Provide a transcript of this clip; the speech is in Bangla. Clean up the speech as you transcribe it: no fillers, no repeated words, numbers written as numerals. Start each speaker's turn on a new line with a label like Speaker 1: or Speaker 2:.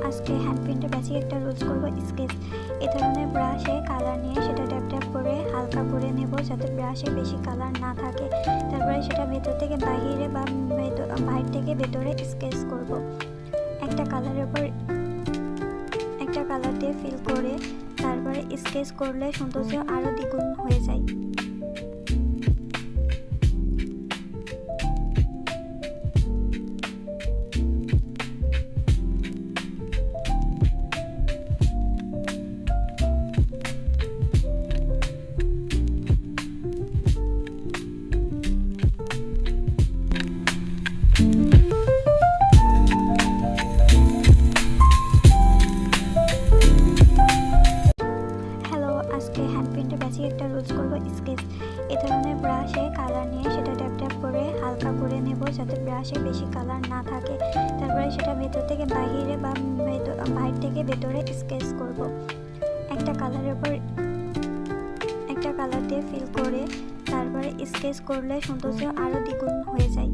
Speaker 1: আজকে হ্যান্ড পেইন্টের বেসিক একটা রুলস করব স্কেচ। এই ধরনের ব্রাশে কালার নিয়ে সেটা ট্যাপ ট্যাপ করে হালকা করে নেব যাতে ব্রাশে বেশি কালার না থাকে। তারপরে সেটা ভেতর থেকে বাহিরে বা বাহির থেকে ভেতরে স্কেচ করব। একটা কালারের উপর একটা কালার দিয়ে ফিল করে তারপরে স্কেচ করলে সৌন্দর্য আরও দ্বিগুণ হয়ে যায়। আজকে হ্যান্ড পেইন্টের বেসিক একটা রুলস করব স্কেচ। এই ধরনের ব্রাশে কালার নিয়ে সেটা ট্যাপ ট্যাপ করে হালকা করে নেব যাতে ব্রাশে বেশি কালার না থাকে। তারপরে সেটা ভেতর থেকে বাহিরে বা বাহির থেকে ভেতরে স্কেচ করব। একটা কালারের উপর একটা কালার দিয়ে ফিল করে তারপরে স্কেচ করলে সৌন্দর্য আরও দ্বিগুণ হয়ে যায়।